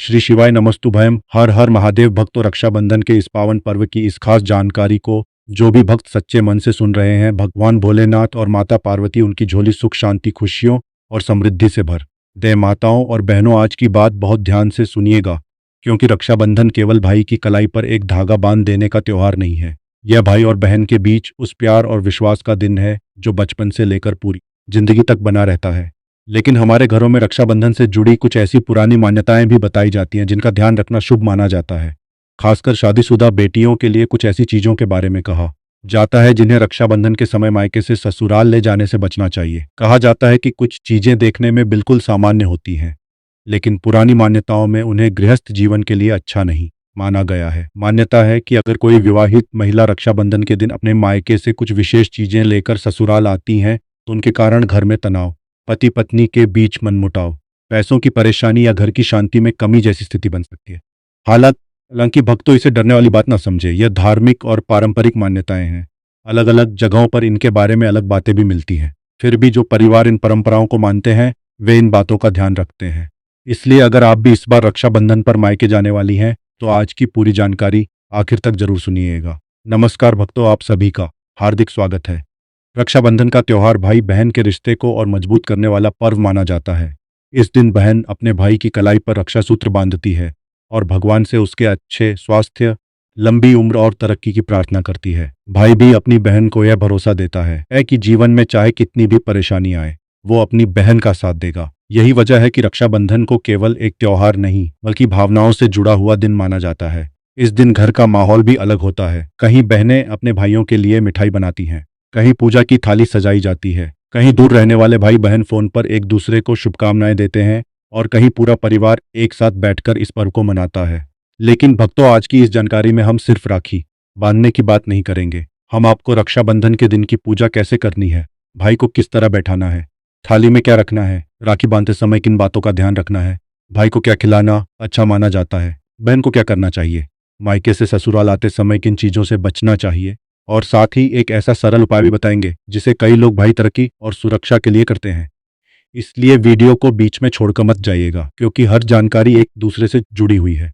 श्री शिवाय नमस्तुभयम। हर हर महादेव। भक्तों, रक्षाबंधन के इस पावन पर्व की इस खास जानकारी को जो भी भक्त सच्चे मन से सुन रहे हैं, भगवान भोलेनाथ और माता पार्वती उनकी झोली सुख शांति खुशियों और समृद्धि से भर दे। माताओं और बहनों, आज की बात बहुत ध्यान से सुनिएगा, क्योंकि रक्षाबंधन केवल भाई की कलाई पर एक धागा बांध देने का त्योहार नहीं है। यह भाई और बहन के बीच उस प्यार और विश्वास का दिन है जो बचपन से लेकर पूरी जिंदगी तक बना रहता है। लेकिन हमारे घरों में रक्षाबंधन से जुड़ी कुछ ऐसी पुरानी मान्यताएं भी बताई जाती हैं जिनका ध्यान रखना शुभ माना जाता है। खासकर शादीशुदा बेटियों के लिए कुछ ऐसी चीजों के बारे में कहा जाता है जिन्हें रक्षाबंधन के समय मायके से ससुराल ले जाने से बचना चाहिए। कहा जाता है कि कुछ चीजें देखने में बिल्कुल सामान्य होती हैं, लेकिन पुरानी मान्यताओं में उन्हें गृहस्थ जीवन के लिए अच्छा नहीं माना गया है। मान्यता है कि अगर कोई विवाहित महिला रक्षाबंधन के दिन अपने मायके से कुछ विशेष चीजें लेकर ससुराल आती हैं तो उनके कारण घर में तनाव, पति पत्नी के बीच मनमुटाव, पैसों की परेशानी या घर की शांति में कमी जैसी स्थिति बन सकती है। हालांकि भक्तों, इसे डरने वाली बात ना समझे। यह धार्मिक और पारंपरिक मान्यताएं हैं। अलग अलग जगहों पर इनके बारे में अलग बातें भी मिलती हैं। फिर भी जो परिवार इन परंपराओं को मानते हैं वे इन बातों का ध्यान रखते हैं। इसलिए अगर आप भी इस बार रक्षाबंधन पर मायके जाने वाली हैं तो आज की पूरी जानकारी आखिर तक जरूर सुनिएगा। नमस्कार भक्तों, आप सभी का हार्दिक स्वागत है। रक्षाबंधन का त्योहार भाई बहन के रिश्ते को और मजबूत करने वाला पर्व माना जाता है। इस दिन बहन अपने भाई की कलाई पर रक्षा सूत्र बांधती है और भगवान से उसके अच्छे स्वास्थ्य, लंबी उम्र और तरक्की की प्रार्थना करती है। भाई भी अपनी बहन को यह भरोसा देता है कि जीवन में चाहे कितनी भी परेशानी आए वो अपनी बहन का साथ देगा। यही वजह है कि रक्षाबंधन को केवल एक त्योहार नहीं बल्कि भावनाओं से जुड़ा हुआ दिन माना जाता है। इस दिन घर का माहौल भी अलग होता है। कहीं बहनें अपने भाइयों के लिए मिठाई बनाती हैं, कहीं पूजा की थाली सजाई जाती है, कहीं दूर रहने वाले भाई बहन फोन पर एक दूसरे को शुभकामनाएं देते हैं और कहीं पूरा परिवार एक साथ बैठकर इस पर्व को मनाता है। लेकिन भक्तों, आज की इस जानकारी में हम सिर्फ राखी बांधने की बात नहीं करेंगे। हम आपको रक्षाबंधन के दिन की पूजा कैसे करनी है, भाई को किस तरह बैठाना है, थाली में क्या रखना है, राखी बांधते समय किन बातों का ध्यान रखना है, भाई को क्या खिलाना अच्छा माना जाता है, बहन को क्या करना चाहिए, मायके से ससुराल आते समय किन चीजों से बचना चाहिए, और साथ ही एक ऐसा सरल उपाय भी बताएंगे जिसे कई लोग भाई तरक्की और सुरक्षा के लिए करते हैं। इसलिए वीडियो को बीच में छोड़कर मत जाइएगा, क्योंकि हर जानकारी एक दूसरे से जुड़ी हुई है।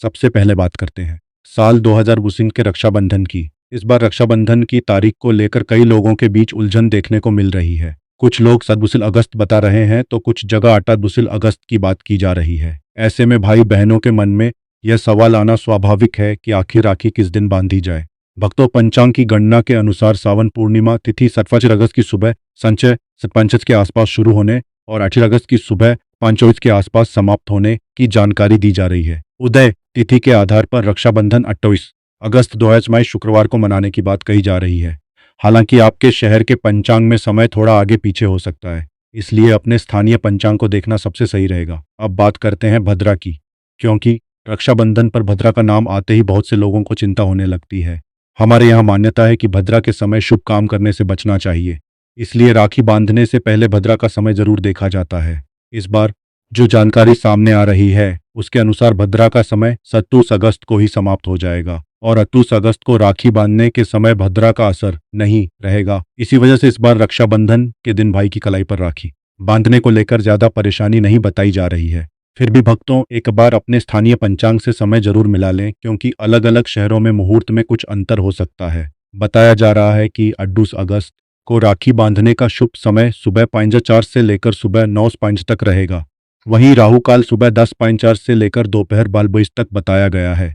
सबसे पहले बात करते हैं साल 2020 के रक्षाबंधन की। इस बार रक्षाबंधन की तारीख को लेकर कई लोगों के बीच उलझन देखने को मिल रही है। कुछ लोग 7 अगस्त बता रहे हैं तो कुछ जगह 8 अगस्त की बात की जा रही है। ऐसे में भाई बहनों के मन में यह सवाल आना स्वाभाविक है कि आखिर राखी किस दिन बांधी जाए। भक्तों, पंचांग की गणना के अनुसार सावन पूर्णिमा तिथि 7 अगस्त की सुबह संचय 7:50 के आसपास शुरू होने और 8 अगस्त की सुबह 5:24 के आसपास समाप्त होने की जानकारी दी जा रही है। उदय तिथि के आधार पर रक्षाबंधन 28 अगस्त 2022 शुक्रवार को मनाने की बात कही जा रही है। हालांकि आपके शहर के पंचांग में समय थोड़ा आगे पीछे हो सकता है, इसलिए अपने स्थानीय पंचांग को देखना सबसे सही रहेगा। अब बात करते हैं भद्रा की, क्योंकि रक्षाबंधन पर भद्रा का नाम आते ही बहुत से लोगों को चिंता होने लगती है। हमारे यहाँ मान्यता है कि भद्रा के समय शुभ काम करने से बचना चाहिए, इसलिए राखी बांधने से पहले भद्रा का समय जरूर देखा जाता है। इस बार जो जानकारी सामने आ रही है उसके अनुसार भद्रा का समय 27 अगस्त को ही समाप्त हो जाएगा और 28 अगस्त को राखी बांधने के समय भद्रा का असर नहीं रहेगा। इसी वजह से इस बार रक्षाबंधन के दिन भाई की कलाई पर राखी बांधने को लेकर ज्यादा परेशानी नहीं बताई जा रही है। फिर भी भक्तों, एक बार अपने स्थानीय पंचांग से समय जरूर मिला लें, क्योंकि अलग अलग शहरों में मुहूर्त में कुछ अंतर हो सकता है। बताया जा रहा है कि 28 अगस्त को राखी बांधने का शुभ समय सुबह 5:04 से लेकर सुबह 9:05 तक रहेगा। वहीं राहु काल सुबह 10:04 से लेकर दोपहर 12 तक बताया गया है।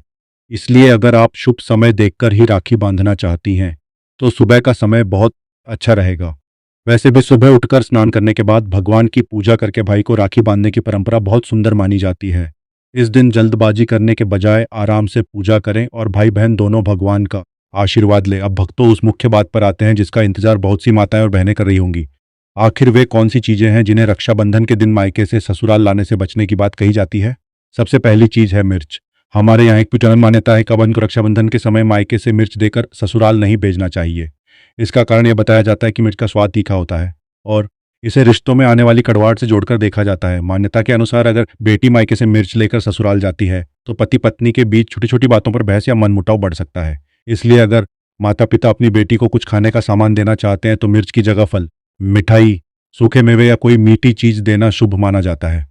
इसलिए अगर आप शुभ समय देखकर ही राखी बांधना चाहती हैं तो सुबह का समय बहुत अच्छा रहेगा। वैसे भी सुबह उठकर स्नान करने के बाद भगवान की पूजा करके भाई को राखी बांधने की परंपरा बहुत सुंदर मानी जाती है। इस दिन जल्दबाजी करने के बजाय आराम से पूजा करें और भाई बहन दोनों भगवान का आशीर्वाद ले। अब भक्तों, उस मुख्य बात पर आते हैं जिसका इंतजार बहुत सी माताएं और बहनें कर रही होंगी। आखिर वे कौन सी चीजें हैं जिन्हें रक्षाबंधन के दिन मायके से ससुराल लाने से बचने की बात कही जाती है। सबसे पहली चीज है मिर्च। हमारे यहाँ एक प्रचलन मान्यता है कि बहन को रक्षाबंधन के समय मायके से मिर्च देकर ससुराल नहीं भेजना चाहिए। इसका कारण यह बताया जाता है कि मिर्च का स्वाद तीखा होता है और इसे रिश्तों में आने वाली कड़वाहट से जोड़कर देखा जाता है। मान्यता के अनुसार अगर बेटी मायके से मिर्च लेकर ससुराल जाती है तो पति पत्नी के बीच छोटी छोटी बातों पर बहस या मनमुटाव बढ़ सकता है। इसलिए अगर माता पिता अपनी बेटी को कुछ खाने का सामान देना चाहते हैं तो मिर्च की जगह फल, मिठाई, सूखे मेवे या कोई मीठी चीज देना शुभ माना जाता है।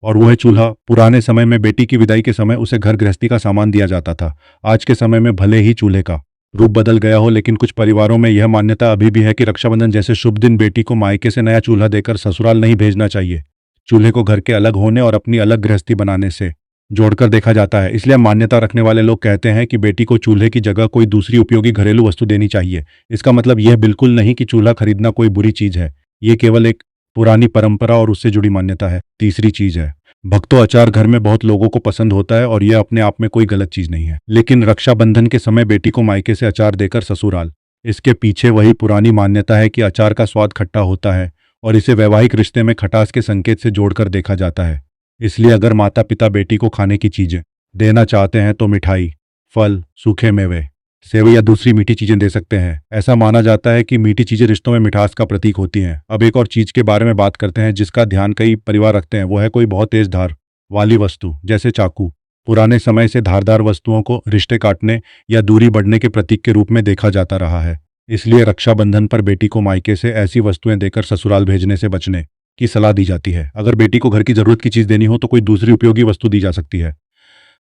और वो है चूल्हा। पुराने समय में बेटी की विदाई के समय उसे घर गृहस्थी का सामान दिया जाता था। आज के समय में भले ही चूल्हे का रूप बदल गया हो, लेकिन कुछ परिवारों में यह मान्यता अभी भी है कि रक्षाबंधन जैसे शुभ दिन बेटी को मायके से नया चूल्हा देकर ससुराल नहीं भेजना चाहिए। चूल्हे को घर के अलग होने और अपनी अलग गृहस्थी बनाने से जोड़कर देखा जाता है। इसलिए मान्यता रखने वाले लोग कहते हैं कि बेटी को चूल्हे की जगह कोई दूसरी उपयोगी घरेलू वस्तु देनी चाहिए। इसका मतलब यह बिल्कुल नहीं कि चूल्हा खरीदना कोई बुरी चीज है। ये केवल एक पुरानी परंपरा और उससे जुड़ी मान्यता है। तीसरी चीज है भक्तों, अचार घर में बहुत लोगों को पसंद होता है और यह अपने आप में कोई गलत चीज नहीं है। लेकिन रक्षाबंधन के समय बेटी को मायके से अचार देकर ससुराल, इसके पीछे वही पुरानी मान्यता है कि अचार का स्वाद खट्टा होता है और इसे वैवाहिक रिश्ते में खटास के संकेत से जोड़कर देखा जाता है। इसलिए अगर माता पिता बेटी को खाने की चीजें देना चाहते हैं तो मिठाई, फल, सूखे मेवे, सेवई या दूसरी मीठी चीजें दे सकते हैं। ऐसा माना जाता है कि मीठी चीजें रिश्तों में मिठास का प्रतीक होती हैं। अब एक और चीज के बारे में बात करते हैं जिसका ध्यान कई परिवार रखते हैं। वो है कोई बहुत तेज धार वाली वस्तु जैसे चाकू। पुराने समय से धारदार वस्तुओं को रिश्ते काटने या दूरी बढ़ने के प्रतीक के रूप में देखा जाता रहा है। इसलिए रक्षाबंधन पर बेटी को मायके से ऐसी वस्तुएं देकर ससुराल भेजने से बचने की सलाह दी जाती है। अगर बेटी को घर की जरूरत की चीज देनी हो तो कोई दूसरी उपयोगी वस्तु दी जा सकती है।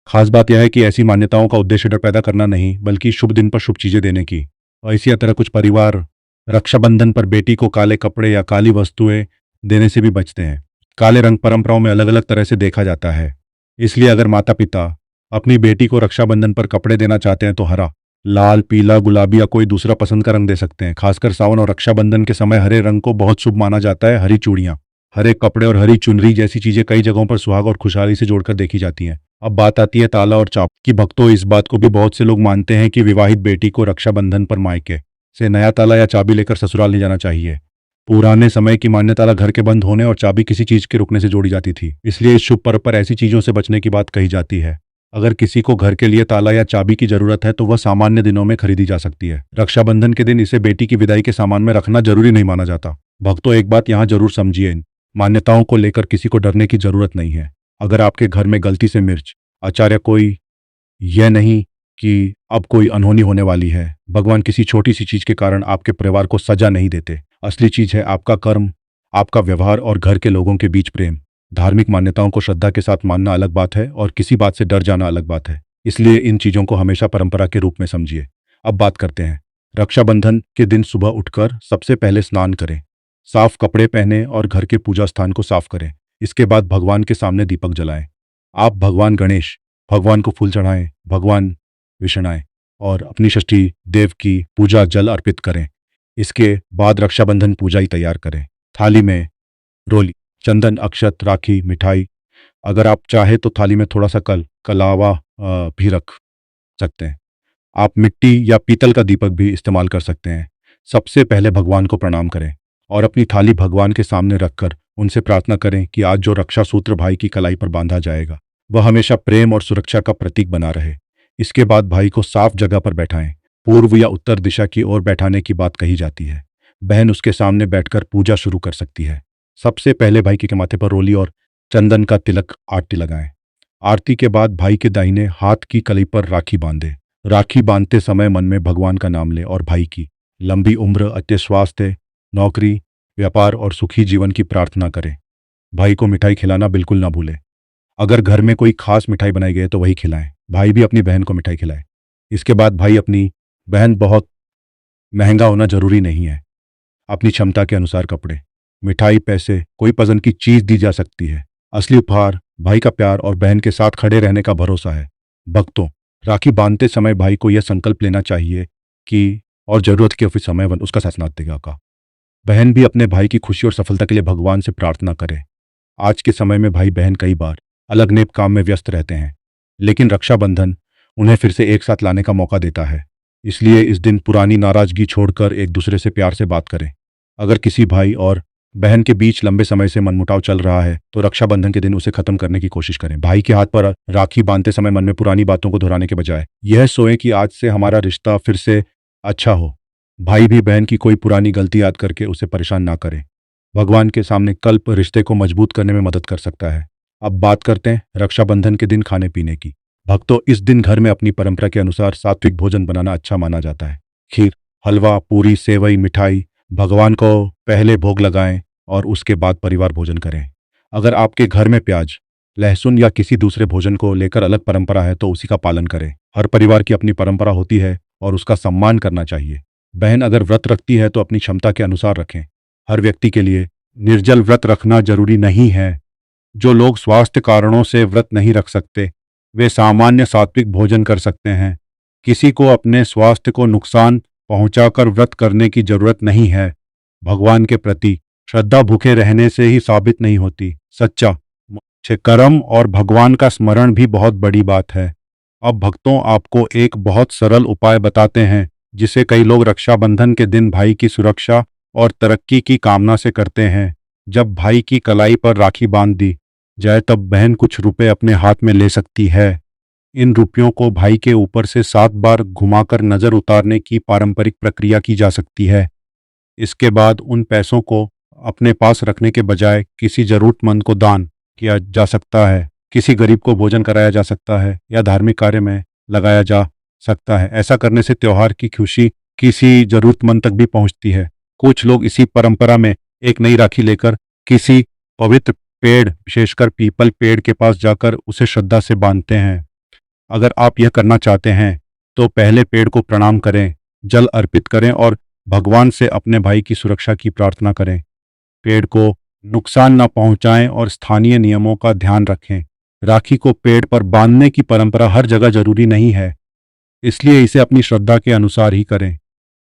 खास बात यह है कि ऐसी मान्यताओं का उद्देश्य डर पैदा करना नहीं, बल्कि शुभ दिन पर शुभ चीजें देने की। और इसी तरह कुछ परिवार रक्षाबंधन पर बेटी को काले कपड़े या काली वस्तुएं देने से भी बचते हैं। काले रंग परंपराओं में अलग अलग तरह से देखा जाता है। इसलिए अगर माता पिता अपनी बेटी को रक्षाबंधन पर कपड़े देना चाहते हैं तो हरा, लाल, पीला, गुलाबी या कोई दूसरा पसंद का रंग दे सकते हैं। खासकर सावन और रक्षाबंधन के समय हरे रंग को बहुत शुभ माना जाता है। हरी चूड़ियां, हरे कपड़े और हरी चुनरी जैसी चीजें कई जगहों पर सुहाग और खुशहाली से जोड़कर देखी जाती हैं। अब बात आती है ताला और चाप की। भक्तों, इस बात को भी बहुत से लोग मानते हैं कि विवाहित बेटी को रक्षाबंधन पर मायके से नया ताला या चाबी लेकर ससुराल नहीं जाना चाहिए। पुराने समय की मान्य ताला घर के बंद होने और चाबी किसी चीज के रुकने से जोड़ी जाती थी। इसलिए इस शुभ पर्व पर ऐसी चीजों से बचने की बात कही जाती है। अगर किसी को घर के लिए ताला या चाबी की जरूरत है तो वह सामान्य दिनों में खरीदी जा सकती है। रक्षाबंधन के दिन इसे बेटी की विदाई के सामान में रखना जरूरी नहीं माना जाता। भक्तों, एक बात यहाँ जरूर समझिए, इन मान्यताओं को लेकर किसी को डरने की जरूरत नहीं है। अगर आपके घर में गलती से मिर्च, आचार्य, कोई यह नहीं कि अब कोई अनहोनी होने वाली है। भगवान किसी छोटी सी चीज के कारण आपके परिवार को सजा नहीं देते। असली चीज है आपका कर्म, आपका व्यवहार और घर के लोगों के बीच प्रेम। धार्मिक मान्यताओं को श्रद्धा के साथ मानना अलग बात है और किसी बात से डर जाना अलग बात है। इसलिए इन चीजों को हमेशा परंपरा के रूप में समझिए। अब बात करते हैं रक्षाबंधन के दिन सुबह उठकर सबसे पहले स्नान करें, साफ कपड़े पहने और घर के पूजा स्थान को साफ करें। इसके बाद भगवान के सामने दीपक जलाएं। आप भगवान गणेश, भगवान को फूल चढ़ाएं, भगवान विष्णु और अपनी षष्ठी देव की पूजा जल अर्पित करें। इसके बाद रक्षाबंधन पूजा ही तैयार करें। थाली में रोली, चंदन, अक्षत, राखी, मिठाई, अगर आप चाहे तो थाली में थोड़ा सा कलावा भी रख सकते हैं। आप मिट्टी या पीतल का दीपक भी इस्तेमाल कर सकते हैं। सबसे पहले भगवान को प्रणाम करें और अपनी थाली भगवान के सामने रखकर उनसे प्रार्थना करें कि आज जो रक्षा सूत्र भाई की कलाई पर बांधा जाएगा वह हमेशा प्रेम और सुरक्षा का प्रतीक बना रहे। इसके बाद भाई को साफ जगह पर बैठाएं। पूर्व या उत्तर दिशा की ओर बैठाने की बात कही जाती है। बहन उसके सामने बैठकर पूजा शुरू कर सकती है। सबसे पहले भाई के माथे पर रोली और चंदन का तिलक आरती लगाएं। आरती के बाद भाई के दाहिने हाथ की कलाई पर राखी बांधें। राखी बांधते समय मन में भगवान का नाम लें और भाई की लंबी उम्र, अच्छे स्वास्थ्य, नौकरी, व्यापार और सुखी जीवन की प्रार्थना करें। भाई को मिठाई खिलाना बिल्कुल ना भूलें। अगर घर में कोई खास मिठाई बनाई गई है तो वही खिलाएं। भाई भी अपनी बहन को मिठाई खिलाए। इसके बाद भाई अपनी बहन, बहुत महंगा होना जरूरी नहीं है, अपनी क्षमता के अनुसार कपड़े, मिठाई, पैसे, कोई पसंद की चीज दी जा सकती है। असली उपहार भाई का प्यार और बहन के साथ खड़े रहने का भरोसा है। भक्तों, राखी बांधते समय भाई को यह संकल्प लेना चाहिए कि और जरूरत के समय उसका साथ देगा का। बहन भी अपने भाई की खुशी और सफलता के लिए भगवान से प्रार्थना करे। आज के समय में भाई बहन कई बार अलग नेक काम में व्यस्त रहते हैं, लेकिन रक्षाबंधन उन्हें फिर से एक साथ लाने का मौका देता है। इसलिए इस दिन पुरानी नाराजगी छोड़कर एक दूसरे से प्यार से बात करें। अगर किसी भाई और बहन के बीच लंबे समय से मनमुटाव चल रहा है तो रक्षाबंधन के दिन उसे खत्म करने की कोशिश करें। भाई के हाथ पर राखी बांधते समय मन में पुरानी बातों को दोहराने के बजाय यह सोचें कि आज से हमारा रिश्ता फिर से अच्छा हो। भाई भी बहन की कोई पुरानी गलती याद करके उसे परेशान ना करें। भगवान के सामने कल्प रिश्ते को मजबूत करने में मदद कर सकता है। अब बात करते हैं रक्षाबंधन के दिन खाने पीने की। भक्तों, इस दिन घर में अपनी परंपरा के अनुसार सात्विक भोजन बनाना अच्छा माना जाता है। खीर, हलवा, पूरी, सेवई, मिठाई, भगवान को पहले भोग लगाएं और उसके बाद परिवार भोजन करें। अगर आपके घर में प्याज, लहसुन या किसी दूसरे भोजन को लेकर अलग परंपरा है तो उसी का पालन करें। हर परिवार की अपनी परंपरा होती है और उसका सम्मान करना चाहिए। बहन अगर व्रत रखती है तो अपनी क्षमता के अनुसार रखें। हर व्यक्ति के लिए निर्जल व्रत रखना जरूरी नहीं है। जो लोग स्वास्थ्य कारणों से व्रत नहीं रख सकते, वे सामान्य सात्विक भोजन कर सकते हैं। किसी को अपने स्वास्थ्य को नुकसान पहुंचाकर व्रत करने की जरूरत नहीं है। भगवान के प्रति श्रद्धा भूखे रहने से ही साबित नहीं होती। सच्चा अच्छे कर्म और भगवान का स्मरण भी बहुत बड़ी बात है। अब भक्तों, आपको एक बहुत सरल उपाय बताते हैं जिसे कई लोग रक्षाबंधन के दिन भाई की सुरक्षा और तरक्की की कामना से करते हैं। जब भाई की कलाई पर राखी बांध दी जाए तब बहन कुछ रुपए अपने हाथ में ले सकती है। इन रुपयों को भाई के ऊपर से 7 बार घुमाकर नजर उतारने की पारंपरिक प्रक्रिया की जा सकती है। इसके बाद उन पैसों को अपने पास रखने के बजाय किसी जरूरतमंद को दान किया जा सकता है, किसी गरीब को भोजन कराया जा सकता है या धार्मिक कार्य में लगाया जा सकता है। ऐसा करने से त्योहार की खुशी किसी जरूरतमंद तक भी पहुंचती है। कुछ लोग इसी परंपरा में एक नई राखी लेकर किसी पवित्र पेड़, विशेषकर पीपल पेड़ के पास जाकर उसे श्रद्धा से बांधते हैं। अगर आप यह करना चाहते हैं तो पहले पेड़ को प्रणाम करें, जल अर्पित करें और भगवान से अपने भाई की सुरक्षा की प्रार्थना करें। पेड़ को नुकसान न पहुंचाएं और स्थानीय नियमों का ध्यान रखें। राखी को पेड़ पर बांधने की परंपरा हर जगह जरूरी नहीं है, इसलिए इसे अपनी श्रद्धा के अनुसार ही करें।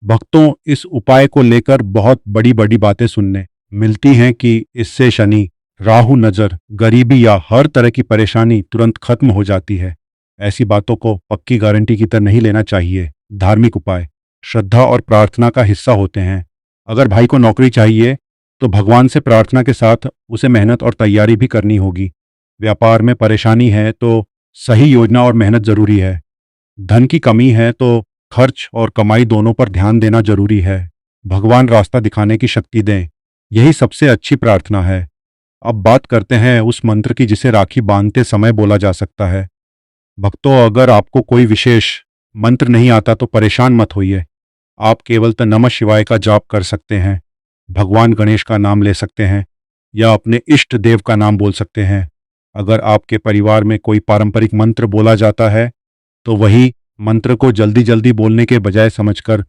भक्तों, इस उपाय को लेकर बहुत बड़ी बड़ी बातें सुनने मिलती हैं कि इससे शनि, राहु नजर, गरीबी या हर तरह की परेशानी तुरंत खत्म हो जाती है। ऐसी बातों को पक्की गारंटी की तरह नहीं लेना चाहिए। धार्मिक उपाय श्रद्धा और प्रार्थना का हिस्सा होते हैं। अगर भाई को नौकरी चाहिए तो भगवान से प्रार्थना के साथ उसे मेहनत और तैयारी भी करनी होगी। व्यापार में परेशानी है तो सही योजना और मेहनत जरूरी है। धन की कमी है तो खर्च और कमाई दोनों पर ध्यान देना जरूरी है। भगवान रास्ता दिखाने की शक्ति दें, यही सबसे अच्छी प्रार्थना है। अब बात करते हैं उस मंत्र की जिसे राखी बांधते समय बोला जा सकता है। भक्तों, अगर आपको कोई विशेष मंत्र नहीं आता तो परेशान मत होइए। आप केवल तो नमः शिवाय का जाप कर सकते हैं, भगवान गणेश का नाम ले सकते हैं या अपने इष्ट देव का नाम बोल सकते हैं। अगर आपके परिवार में कोई पारंपरिक मंत्र बोला जाता है तो वही मंत्र को जल्दी जल्दी बोलने के बजाय समझकर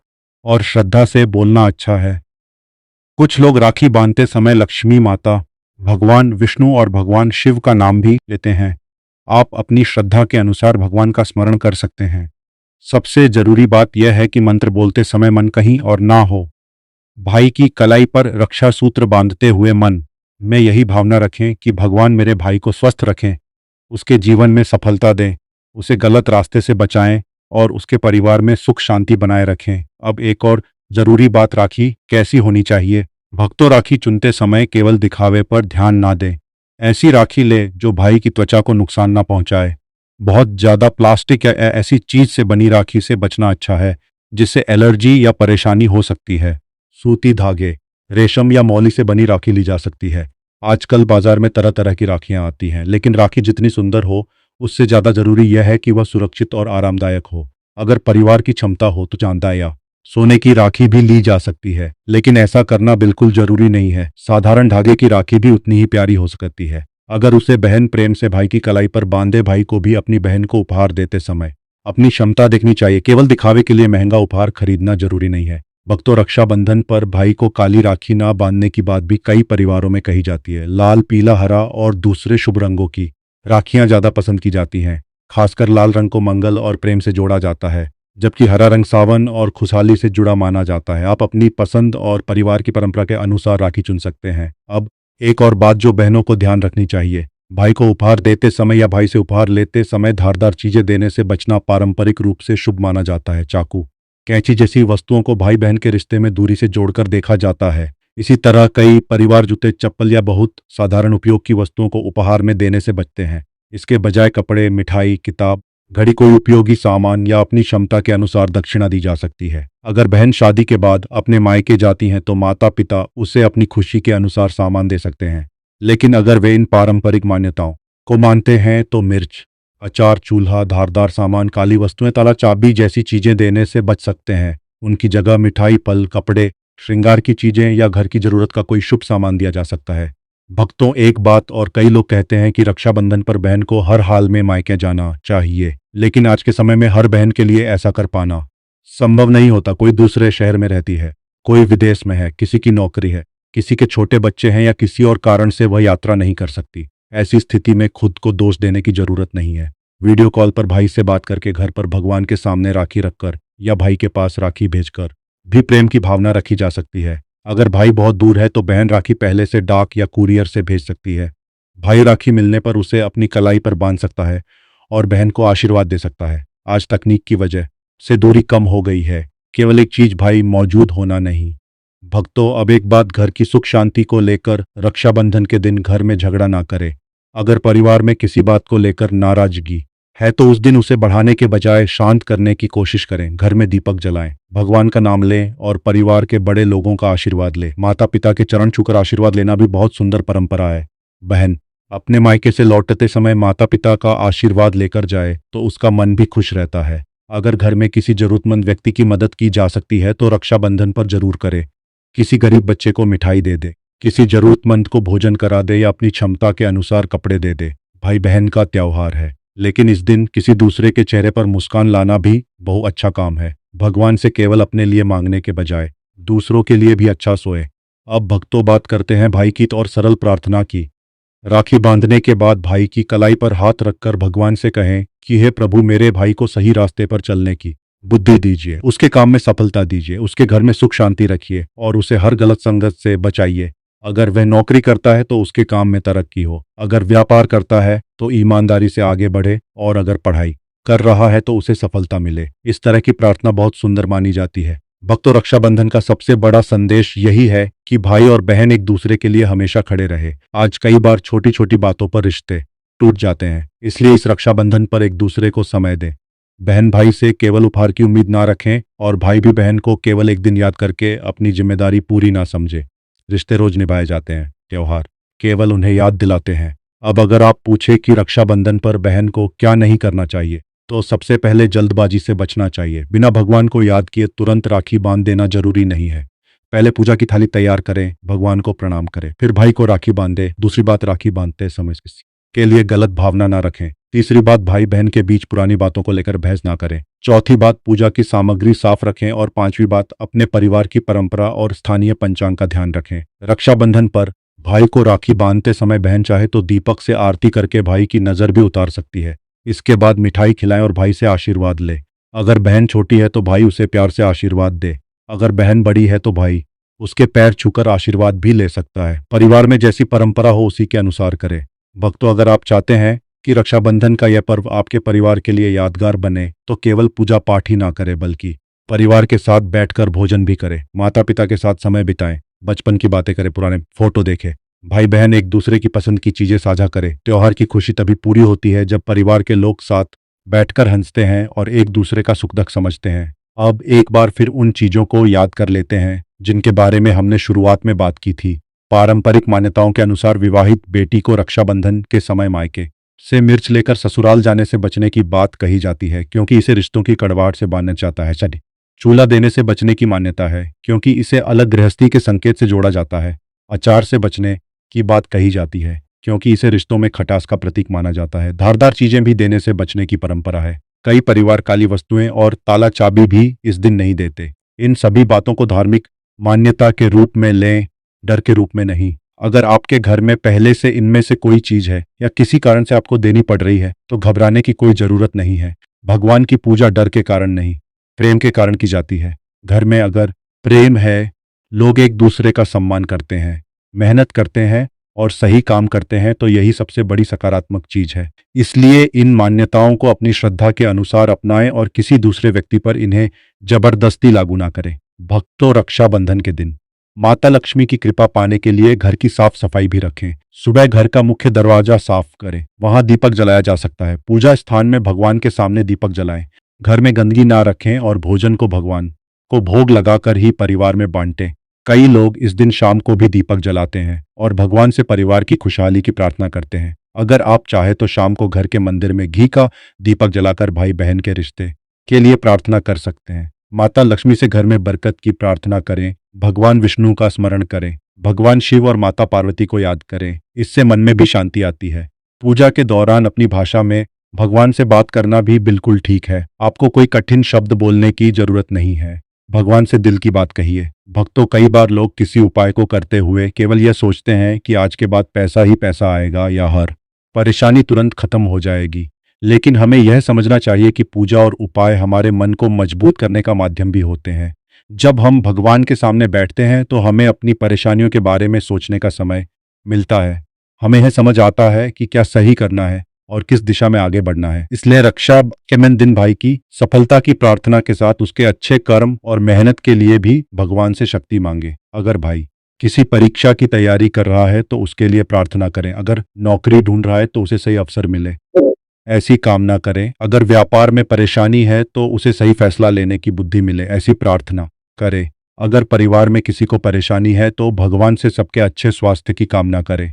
और श्रद्धा से बोलना अच्छा है। कुछ लोग राखी बांधते समय लक्ष्मी माता, भगवान विष्णु और भगवान शिव का नाम भी लेते हैं। आप अपनी श्रद्धा के अनुसार भगवान का स्मरण कर सकते हैं। सबसे जरूरी बात यह है कि मंत्र बोलते समय मन कहीं और ना हो। भाई की कलाई पर रक्षा सूत्र बांधते हुए मन में यही भावना रखें कि भगवान मेरे भाई को स्वस्थ रखें, उसके जीवन में सफलता दें, उसे गलत रास्ते से बचाएं और उसके परिवार में सुख शांति बनाए रखें। अब एक और जरूरी बात, राखी कैसी होनी चाहिए। भक्तों, राखी चुनते समय केवल दिखावे पर ध्यान ना दें। ऐसी राखी ले जो भाई की त्वचा को नुकसान ना पहुंचाए। बहुत ज्यादा प्लास्टिक या ऐसी चीज से बनी राखी से बचना अच्छा है जिससे एलर्जी या परेशानी हो सकती है। सूती धागे, रेशम या मौली से बनी राखी ली जा सकती है। आजकल बाजार में तरह तरह की राखियां आती हैं, लेकिन राखी जितनी सुंदर हो उससे ज्यादा जरूरी यह है कि वह सुरक्षित और आरामदायक हो। अगर परिवार की क्षमता हो तो चांदा या सोने की राखी भी ली जा सकती है, लेकिन ऐसा करना बिल्कुल जरूरी नहीं है। साधारण धागे की राखी भी उतनी ही प्यारी हो सकती है। अगर उसे बहन प्रेम से भाई की कलाई पर बांधे, भाई को भी अपनी बहन को उपहार देते समय अपनी क्षमता देखनी चाहिए। केवल दिखावे के लिए महंगा उपहार खरीदना जरूरी नहीं है। भक्तों, रक्षाबंधन पर भाई को काली राखी ना बांधने की बात भी कई परिवारों में कही जाती है। लाल, पीला, हरा और दूसरे शुभ रंगों की राखियां ज्यादा पसंद की जाती हैं। खासकर लाल रंग को मंगल और प्रेम से जोड़ा जाता है, जबकि हरा रंग सावन और खुशहाली से जुड़ा माना जाता है। आप अपनी पसंद और परिवार की परंपरा के अनुसार राखी चुन सकते हैं। अब एक और बात जो बहनों को ध्यान रखनी चाहिए, भाई को उपहार देते समय या भाई से उपहार लेते समय धारदार चीजें देने से बचना पारंपरिक रूप से शुभ माना जाता है। चाकू, कैंची जैसी वस्तुओं को भाई बहन के रिश्ते में दूरी से जोड़कर देखा जाता है। इसी तरह कई परिवार जूते, चप्पल या बहुत साधारण उपयोग की वस्तुओं को उपहार में देने से बचते हैं। इसके बजाय कपड़े, मिठाई, किताब, घड़ी, कोई उपयोगी सामान या अपनी क्षमता के अनुसार दक्षिणा दी जा सकती है। अगर बहन शादी के बाद अपने मायके जाती हैं तो माता पिता उसे अपनी खुशी के अनुसार सामान दे सकते हैं, लेकिन अगर वे इन पारंपरिक मान्यताओं को मानते हैं तो मिर्च, अचार, चूल्हा, धारदार सामान, काली वस्तुएं, ताला, चाबी जैसी चीजें देने से बच सकते हैं। उनकी जगह मिठाई, फल, कपड़े, श्रृंगार की चीजें या घर की जरूरत का कोई शुभ सामान दिया जा सकता है। भक्तों, एक बात और कई लोग कहते हैं कि रक्षाबंधन पर बहन को हर हाल में मायके जाना चाहिए, लेकिन आज के समय में हर बहन के लिए ऐसा कर पाना संभव नहीं होता। कोई दूसरे शहर में रहती है, कोई विदेश में है, किसी की नौकरी है, किसी के छोटे बच्चे हैं या किसी और कारण से वह यात्रा नहीं कर सकती। ऐसी स्थिति में खुद को दोष देने की जरूरत नहीं है। वीडियो कॉल पर भाई से बात करके, घर पर भगवान के सामने राखी रखकर या भाई के पास राखी भेजकर भी प्रेम की भावना रखी जा सकती है। अगर भाई बहुत दूर है तो बहन राखी पहले से डाक या कुरियर से भेज सकती है। भाई राखी मिलने पर उसे अपनी कलाई पर बांध सकता है और बहन को आशीर्वाद दे सकता है। आज तकनीक की वजह से दूरी कम हो गई है, केवल एक चीज भाई मौजूद होना नहीं। भक्तों, अब एक बात घर की सुख शांति को लेकर, रक्षाबंधन के दिन घर में झगड़ा ना करें। अगर परिवार में किसी बात को लेकर नाराजगी है तो उस दिन उसे बढ़ाने के बजाय शांत करने की कोशिश करें। घर में दीपक जलाएं, भगवान का नाम लें और परिवार के बड़े लोगों का आशीर्वाद लें। माता पिता के चरण छूकर आशीर्वाद लेना भी बहुत सुंदर परंपरा है। बहन अपने मायके से लौटते समय माता पिता का आशीर्वाद लेकर जाए तो उसका मन भी खुश रहता है। अगर घर में किसी जरूरतमंद व्यक्ति की मदद की जा सकती है तो रक्षाबंधन पर जरूर करे। किसी गरीब बच्चे को मिठाई दे दे, किसी जरूरतमंद को भोजन करा दे या अपनी क्षमता के अनुसार कपड़े दे दे। भाई बहन का त्योहार है, लेकिन इस दिन किसी दूसरे के चेहरे पर मुस्कान लाना भी बहुत अच्छा काम है। भगवान से केवल अपने लिए मांगने के बजाय दूसरों के लिए भी अच्छा सोए। अब भक्तों, बात करते हैं भाई की और सरल प्रार्थना की। राखी बांधने के बाद भाई की कलाई पर हाथ रखकर भगवान से कहें कि हे प्रभु, मेरे भाई को सही रास्ते पर चलने की बुद्धि दीजिए, उसके काम में सफलता दीजिए, उसके घर में सुख शांति रखिए और उसे हर गलत संगत से बचाइए। अगर वह नौकरी करता है तो उसके काम में तरक्की हो, अगर व्यापार करता है तो ईमानदारी से आगे बढ़े और अगर पढ़ाई कर रहा है तो उसे सफलता मिले। इस तरह की प्रार्थना बहुत सुंदर मानी जाती है। भक्तों, रक्षाबंधन का सबसे बड़ा संदेश यही है कि भाई और बहन एक दूसरे के लिए हमेशा खड़े रहे। आज कई बार छोटी छोटी बातों पर रिश्ते टूट जाते हैं, इसलिए इस रक्षाबंधन पर एक दूसरे को समय दें। बहन भाई से केवल उपहार की उम्मीद ना रखें और भाई भी बहन को केवल एक दिन याद करके अपनी जिम्मेदारी पूरी ना समझे। रिश्ते रोज निभाए जाते हैं, त्योहार केवल उन्हें याद दिलाते हैं। अब अगर आप पूछे कि रक्षाबंधन पर बहन को क्या नहीं करना चाहिए, तो सबसे पहले जल्दबाजी से बचना चाहिए। बिना भगवान को याद किए तुरंत राखी बांध देना जरूरी नहीं है। पहले पूजा की थाली तैयार करें, भगवान को प्रणाम करें, फिर भाई को राखी बांधे। दूसरी बात, राखी बांधते समय किसी के लिए गलत भावना ना रखें। तीसरी बात, भाई बहन के बीच पुरानी बातों को लेकर बहस ना करें। चौथी बात, पूजा की सामग्री साफ रखें और पांचवी बात, अपने परिवार की परंपरा और स्थानीय पंचांग का ध्यान रखें। रक्षाबंधन पर भाई को राखी बांधते समय बहन चाहे तो दीपक से आरती करके भाई की नजर भी उतार सकती है। इसके बाद मिठाई खिलाएं और भाई से आशीर्वाद ले। अगर बहन छोटी है तो भाई उसे प्यार से आशीर्वाद दे। अगर बहन बड़ी है तो भाई उसके पैर छूकर आशीर्वाद भी ले सकता है। परिवार में जैसी परंपरा हो उसी के अनुसार करें। भक्तों, अगर आप चाहते हैं कि रक्षाबंधन का यह पर्व आपके परिवार के लिए यादगार बने तो केवल पूजा पाठ ही ना करें, बल्कि परिवार के साथ बैठकर भोजन भी करें, माता पिता के साथ समय बिताएं, बचपन की बातें करें, पुराने फोटो देखें। भाई बहन एक दूसरे की पसंद की चीजें साझा करें। त्योहार की खुशी तभी पूरी होती है जब परिवार के लोग साथ बैठकर हंसते हैं और एक दूसरे का सुख दुख समझते हैं। अब एक बार फिर उन चीजों को याद कर लेते हैं जिनके बारे में हमने शुरुआत में बात की थी। पारंपरिक मान्यताओं के अनुसार विवाहित बेटी को रक्षाबंधन के समय मायके से मिर्च लेकर ससुराल जाने से बचने की बात कही जाती है, क्योंकि इसे रिश्तों की कड़वाहट से बांधना चाहता है। चूल्हा देने से बचने की मान्यता है, क्योंकि इसे अलग गृहस्थी के संकेत से जोड़ा जाता है। अचार से बचने की बात कही जाती है, क्योंकि इसे रिश्तों में खटास का प्रतीक माना जाता है। धारदार चीजें भी देने से बचने की परंपरा है। कई परिवार काली वस्तुएं और ताला चाबी भी इस दिन नहीं देते। इन सभी बातों को धार्मिक मान्यता के रूप में लें, डर के रूप में नहीं। अगर आपके घर में पहले से इनमें से कोई चीज है या किसी कारण से आपको देनी पड़ रही है तो घबराने की कोई जरूरत नहीं है। भगवान की पूजा डर के कारण नहीं, प्रेम के कारण की जाती है। घर में अगर प्रेम है, लोग एक दूसरे का सम्मान करते हैं, मेहनत करते हैं और सही काम करते हैं, तो यही सबसे बड़ी सकारात्मक चीज है। इसलिए इन मान्यताओं को अपनी श्रद्धा के अनुसार अपनाएं और किसी दूसरे व्यक्ति पर इन्हें जबरदस्ती लागू ना करें। भक्तों, रक्षाबंधन के दिन माता लक्ष्मी की कृपा पाने के लिए घर की साफ सफाई भी रखें। सुबह घर का मुख्य दरवाजा साफ करें, वहां दीपक जलाया जा सकता है। पूजा स्थान में भगवान के सामने दीपक जलाएं। घर में गंदगी ना रखें और भोजन को भगवान को भोग लगाकर ही परिवार में बांटें। कई लोग इस दिन शाम को भी दीपक जलाते हैं और भगवान से परिवार की खुशहाली की प्रार्थना करते हैं। अगर आप चाहे तो शाम को घर के मंदिर में घी का दीपक जलाकर भाई बहन के रिश्ते के लिए प्रार्थना कर सकते हैं। माता लक्ष्मी से घर में बरकत की प्रार्थना करें, भगवान विष्णु का स्मरण करें, भगवान शिव और माता पार्वती को याद करें, इससे मन में भी शांति आती है। पूजा के दौरान अपनी भाषा में भगवान से बात करना भी बिल्कुल ठीक है। आपको कोई कठिन शब्द बोलने की जरूरत नहीं है। भगवान से दिल की बात कहिए। भक्तों, कई बार लोग किसी उपाय को करते हुए केवल यह सोचते हैं कि आज के बाद पैसा ही पैसा आएगा या हर परेशानी तुरंत खत्म हो जाएगी। लेकिन हमें यह समझना चाहिए कि पूजा और उपाय हमारे मन को मजबूत करने का माध्यम भी होते हैं। जब हम भगवान के सामने बैठते हैं तो हमें अपनी परेशानियों के बारे में सोचने का समय मिलता है। हमें यह समझ आता है कि क्या सही करना है और किस दिशा में आगे बढ़ना है। इसलिए रक्षा के दिन भाई की सफलता की प्रार्थना के साथ उसके अच्छे कर्म और मेहनत के लिए भी भगवान से शक्ति मांगे। अगर भाई किसी परीक्षा की तैयारी कर रहा है तो उसके लिए प्रार्थना करें। अगर नौकरी ढूंढ रहा है तो उसे सही अवसर मिले, ऐसी कामना करें। अगर व्यापार में परेशानी है तो उसे सही फैसला लेने की बुद्धि मिले, ऐसी प्रार्थना करें। अगर परिवार में किसी को परेशानी है तो भगवान से सबके अच्छे स्वास्थ्य की कामना करें।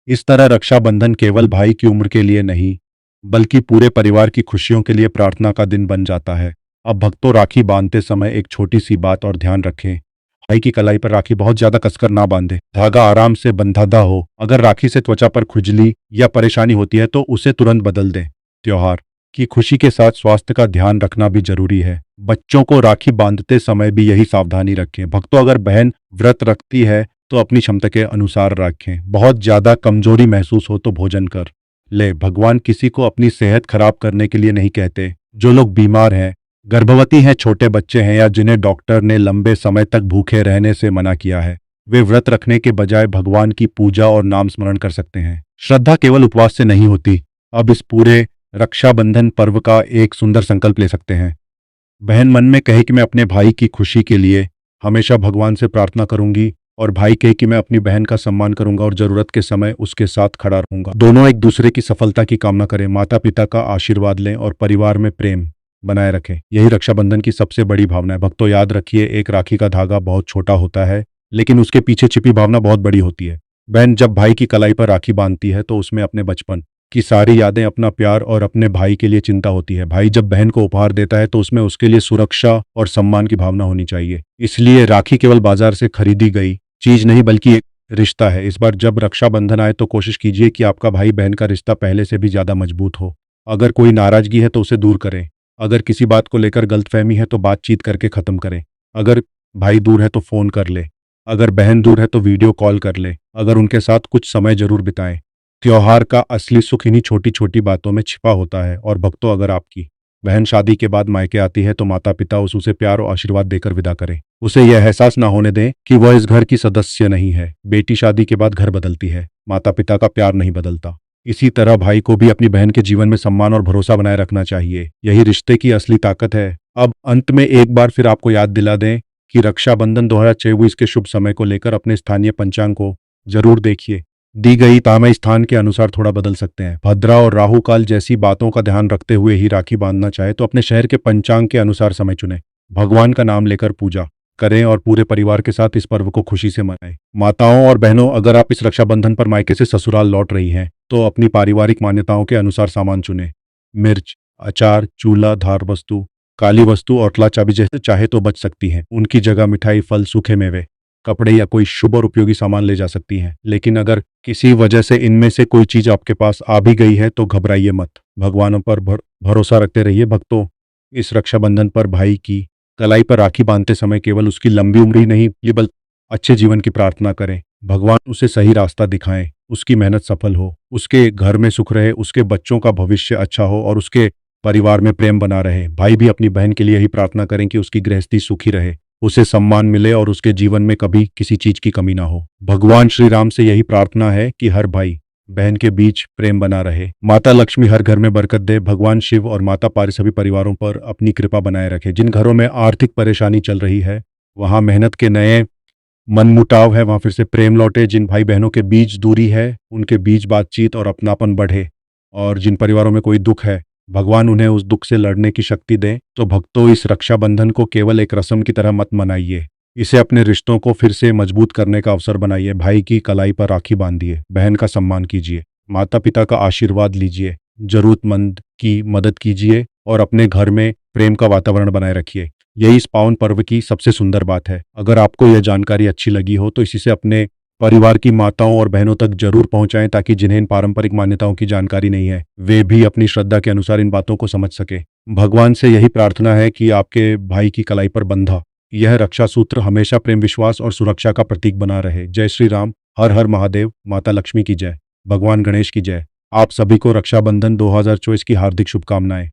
इस तरह रक्षाबंधन केवल भाई की उम्र के लिए नहीं, बल्कि पूरे परिवार की खुशियों के लिए प्रार्थना का दिन बन जाता है। अब भक्तों, राखी बांधते समय एक छोटी सी बात और ध्यान रखें। भाई की कलाई पर राखी बहुत ज्यादा कसकर ना बांधे। धागा आराम से बंधा हो। अगर राखी से त्वचा पर खुजली या परेशानी होती है तो उसे तुरंत बदल दें। त्योहार की खुशी के साथ स्वास्थ्य का ध्यान रखना भी जरूरी है। बच्चों को राखी बांधते समय भी यही सावधानी रखें। भक्तों, अगर बहन व्रत रखती है तो अपनी क्षमता के अनुसार रखें। बहुत ज्यादा कमजोरी महसूस हो तो भोजन कर ले। भगवान किसी को अपनी सेहत खराब करने के लिए नहीं कहते। जो लोग बीमार हैं, गर्भवती हैं, छोटे बच्चे हैं या जिन्हें डॉक्टर ने लंबे समय तक भूखे रहने से मना किया है, वे व्रत रखने के बजाय भगवान की पूजा और नाम स्मरण कर सकते हैं। श्रद्धा केवल उपवास से नहीं होती। अब इस पूरे रक्षाबंधन पर्व का एक सुंदर संकल्प ले सकते हैं। बहन मन में कहे कि मैं अपने भाई की खुशी के लिए हमेशा भगवान से प्रार्थना करूंगी, और भाई कहे कि मैं अपनी बहन का सम्मान करूंगा और जरूरत के समय उसके साथ खड़ा रहूंगा। दोनों एक दूसरे की सफलता की कामना करें, माता पिता का आशीर्वाद लें और परिवार में प्रेम बनाए रखें। यही रक्षाबंधन की सबसे बड़ी भावना है। भक्तों, याद रखिए, एक राखी का धागा बहुत छोटा होता है, लेकिन उसके पीछे छिपी भावना बहुत बड़ी होती है। बहन जब भाई की कलाई पर राखी बांधती है तो उसमें अपने बचपन की सारी यादें, अपना प्यार और अपने भाई के लिए चिंता होती है। भाई जब बहन को उपहार देता है तो उसमें उसके लिए सुरक्षा और सम्मान की भावना होनी चाहिए। इसलिए राखी केवल बाजार से खरीदी गई चीज नहीं, बल्कि एक रिश्ता है। इस बार जब रक्षाबंधन आए तो कोशिश कीजिए कि आपका भाई बहन का रिश्ता पहले से भी ज्यादा मजबूत हो। अगर कोई नाराजगी है तो उसे दूर करें। अगर किसी बात को लेकर गलतफहमी है तो बातचीत करके खत्म करें। अगर भाई दूर है तो फोन कर ले। अगर बहन दूर है तो वीडियो कॉल कर ले। अगर उनके साथ कुछ समय जरूर बिताएं। त्योहार का असली सुख इन्हीं छोटी छोटी बातों में छिपा होता है। और भक्तों, अगर आपकी बहन शादी के बाद मायके आती है तो माता पिता उसे प्यार और आशीर्वाद देकर विदा करें। उसे यह एहसास ना होने दें कि वह इस घर की सदस्य नहीं है। बेटी शादी के बाद घर बदलती है, माता पिता का प्यार नहीं बदलता। इसी तरह भाई को भी अपनी बहन के जीवन में सम्मान और भरोसा बनाए रखना चाहिए। यही रिश्ते की असली ताकत है। अब अंत में एक बार फिर आपको याद दिला दें कि रक्षाबंधन 2024 के शुभ समय को लेकर अपने स्थानीय पंचांग को जरूर देखिए। दी गई तामय स्थान के अनुसार थोड़ा बदल सकते हैं। भद्रा और राहु काल जैसी बातों का ध्यान रखते हुए ही राखी बांधना चाहे तो अपने शहर के पंचांग के अनुसार समय चुनें। भगवान का नाम लेकर पूजा करें और पूरे परिवार के साथ इस पर्व को खुशी से मनाएं। माताओं और बहनों, अगर आप इस रक्षाबंधन पर मायके से ससुराल लौट रही हैं तो अपनी पारिवारिक मान्यताओं के अनुसार सामान चुनें। मिर्च, अचार, चूल्हा, धार वस्तु, काली वस्तु और तला चाबी जैसे चाहे तो बच सकती हैं। उनकी जगह मिठाई, फल, सूखे मेवे, कपड़े या कोई शुभ और उपयोगी सामान ले जा सकती हैं। लेकिन अगर किसी वजह से इनमें से कोई चीज आपके पास आ भी गई है तो घबराइए मत। भगवान पर भरोसा रखते रहिए। भक्तों, इस रक्षाबंधन पर भाई की कलाई पर राखी बांधते समय केवल उसकी लंबी उम्र ही नहीं, बल्कि अच्छे जीवन की प्रार्थना करें। भगवान उसे सही रास्ता दिखाएं, उसकी मेहनत सफल हो, उसके घर में सुख रहे, उसके बच्चों का भविष्य अच्छा हो और उसके परिवार में प्रेम बना रहे। भाई भी अपनी बहन के लिए यही प्रार्थना करें कि उसकी गृहस्थी सुखी रहे, उसे सम्मान मिले और उसके जीवन में कभी किसी चीज की कमी ना हो। भगवान श्री राम से यही प्रार्थना है कि हर भाई बहन के बीच प्रेम बना रहे। माता लक्ष्मी हर घर में बरकत दे। भगवान शिव और माता पार्वती सभी परिवारों पर अपनी कृपा बनाए रखे। जिन घरों में आर्थिक परेशानी चल रही है वहां मेहनत के नए मनमुटाव है, वहां फिर से प्रेम लौटे। जिन भाई बहनों के बीच दूरी है उनके बीच बातचीत और अपनापन बढ़े। और जिन परिवारों में कोई दुख है, भगवान उन्हें उस दुख से लड़ने की शक्ति दें। तो भक्तों, इस रक्षाबंधन को केवल एक रस्म की तरह मत मनाइए। इसे अपने रिश्तों को फिर से मजबूत करने का अवसर बनाइए। भाई की कलाई पर राखी बांधिए, बहन का सम्मान कीजिए, माता पिता का आशीर्वाद लीजिए, जरूरतमंद की मदद कीजिए और अपने घर में प्रेम का वातावरण बनाए रखिए। यही इस पावन पर्व की सबसे सुंदर बात है। अगर आपको यह जानकारी अच्छी लगी हो तो इसी से अपने परिवार की माताओं और बहनों तक जरूर पहुंचाएं ताकि जिन्हें इन पारंपरिक मान्यताओं की जानकारी नहीं है वे भी अपनी श्रद्धा के अनुसार इन बातों को समझ सके। भगवान से यही प्रार्थना है कि आपके भाई की कलाई पर बंधा यह रक्षा सूत्र हमेशा प्रेम, विश्वास और सुरक्षा का प्रतीक बना रहे। जय श्री राम। हर हर महादेव। माता लक्ष्मी की जय। भगवान गणेश की जय। आप सभी को रक्षाबंधन 2024 की हार्दिक शुभकामनाएं।